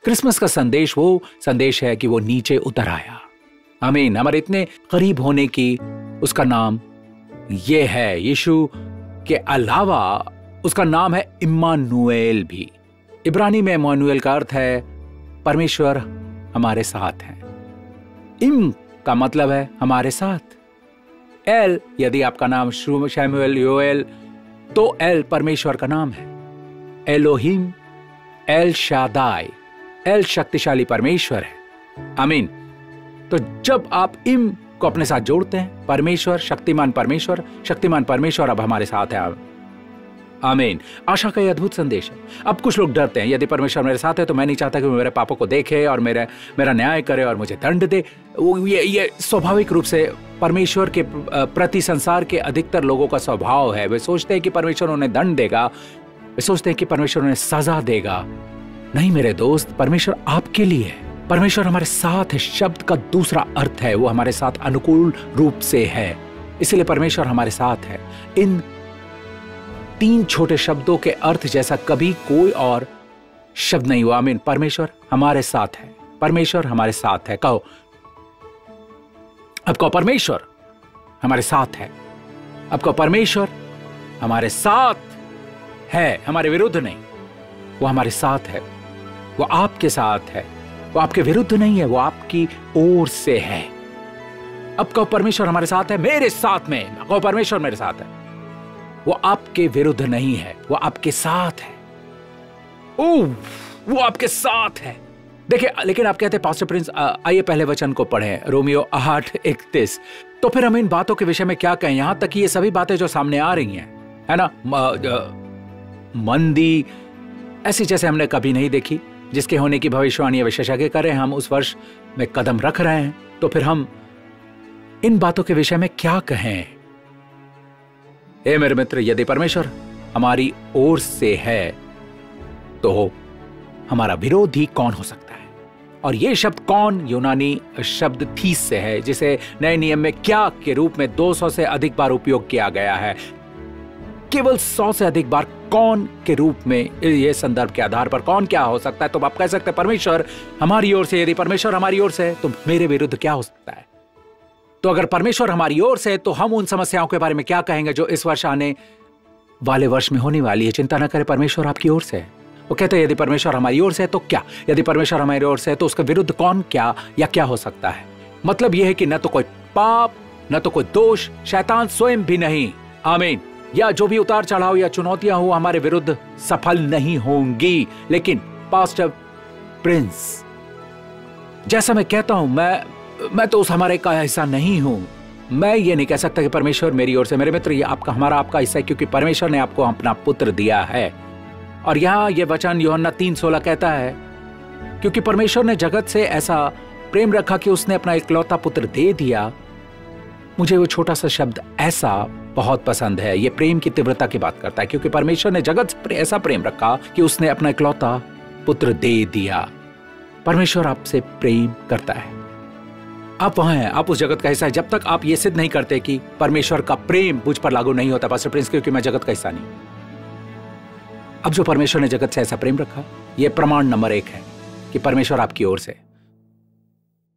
Christmas का संदेश वो संदेश है कि वो नीचे उतर आया। आमीन। हमारे इतने करीब होने की उसका नाम ये है। यीशु के अलावा उसका नाम है इम्मानुएल भी। इब्रानी में इम्मानुएल का अर्थ है परमेश्वर हमारे साथ है। इम का मतलब है हमारे साथ। एल, यदि आपका नाम शैमुएल, योएल, तो एल परमेश्वर का नाम है। एलोहिम, एल शादाई, एल शक्तिशाली परमेश्वर है। आमीन। तो जब आप इम को अपने साथ जोड़ते हैं, परमेश्वर, शक्तिमान परमेश्वर अब हमारे साथ है। आमीन। आशा का यह अद्भुत संदेश है। अब कुछ लोग डरते हैं, यदि परमेश्वर मेरे साथ है तो मैं नहीं चाहता कि वो मेरे पापों को देखे और मेरा न्याय करे और मुझे दंड दे। ये स्वाभाविक रूप से परमेश्वर के प्रति संसार के अधिकतर लोगों का स्वभाव है। वे सोचते हैं कि परमेश्वर उन्हें दंड देगा, वे सोचते हैं कि परमेश्वर उन्हें सजा देगा। नहीं मेरे दोस्त, परमेश्वर आपके लिए है। परमेश्वर हमारे साथ है शब्द का दूसरा अर्थ है वो हमारे साथ अनुकूल रूप से है, इसलिए परमेश्वर हमारे साथ है। इन 3 छोटे शब्दों के अर्थ जैसा कभी कोई और शब्द नहीं हुआ। आमीन। परमेश्वर हमारे साथ है, परमेश्वर हमारे साथ है। कहो, अब कहो, परमेश्वर हमारे साथ है। अब कहो, परमेश्वर हमारे साथ है, हमारे विरुद्ध नहीं। वो हमारे साथ है, वो आपके साथ है, वो आपके विरुद्ध नहीं है, वो आपकी ओर से है। अब कहो, परमेश्वर हमारे साथ है, मेरे साथ में। कहो, परमेश्वर मेरे साथ है, वो आपके विरुद्ध नहीं है, वो आपके साथ है। ओह, वो आपके साथ है। देखिए, लेकिन आप कहते हैं पास्टर प्रिंस, आइए पहले वचन को पढ़ें, रोमियो 8:31। तो फिर हम इन बातों के विषय में क्या कहें? यहां तक कि ये सभी बातें जो सामने आ रही हैं, है ना, मंदी ऐसी जैसे हमने कभी नहीं देखी, जिसके होने की भविष्यवाणी विशेषज्ञ करें, हम उस वर्ष में कदम रख रहे हैं। तो फिर हम इन बातों के विषय में क्या कहें? हे मेरे मित्र, यदि परमेश्वर हमारी ओर से है तो हमारा विरोधी कौन हो सकता है? और यह शब्द कौन यूनानी शब्द थीस से है, जिसे नए नियम में क्या के रूप में 200 से अधिक बार उपयोग किया गया है। केवल 100 से अधिक बार कौन के रूप में, यह संदर्भ के आधार पर कौन क्या हो सकता है। तो आप कह सकते हैं परमेश्वर हमारी ओर से। यदि परमेश्वर हमारी ओर से है तो मेरे विरुद्ध क्या हो सकता है? तो अगर परमेश्वर हमारी ओर से है तो हम उन समस्याओं के बारे में क्या कहेंगे जो इस वर्ष आने वाले वर्ष में होने वाली है? चिंता न करें, परमेश्वर आपकी ओर से है। वो कहते हैं यदि परमेश्वर हमारी ओर से है तो क्या, यदि परमेश्वर हमारी ओर से है तो उसके विरुद्ध कौन क्या या क्या हो सकता है? मतलब यह है कि न तो कोई पाप, न तो कोई दोष, शैतान स्वयं भी नहीं, आमीन, या जो भी उतार चढ़ाव या चुनौतियां हो हमारे विरुद्ध सफल नहीं होंगी। लेकिन पास्टर प्रिंस, जैसा मैं कहता हूं, मैं तो उस हमारे का हिस्सा नहीं हूं। मैं ये नहीं कह सकता कि परमेश्वर मेरी ओर से। मेरे मित्र, ये आपका हिस्सा है, क्योंकि परमेश्वर ने आपको अपना पुत्र दिया है। और यहां ये वचन यूहन्ना 3:16 कहता है, क्योंकि परमेश्वर ने जगत से ऐसा प्रेम रखा कि उसने अपना इकलौता पुत्र दे दिया। मुझे वो छोटा सा शब्द ऐसा बहुत पसंद है। ये प्रेम की तीव्रता की बात करता है, क्योंकि परमेश्वर ने जगत से ऐसा प्रेम रखा कि उसने अपना इकलौता पुत्र दे दिया। परमेश्वर आपसे प्रेम करता है, आप वहां हैं, आप उस जगत का हिस्सा है। जब तक आप ये सिद्ध नहीं करते कि परमेश्वर का प्रेम मुझ पर लागू नहीं होता पास्टर प्रिंस, क्योंकि मैं जगत का हिस्सा नहीं। अब जो परमेश्वर ने जगत से ऐसा प्रेम रखा, यह प्रमाण नंबर 1 है कि परमेश्वर आपकी ओर से।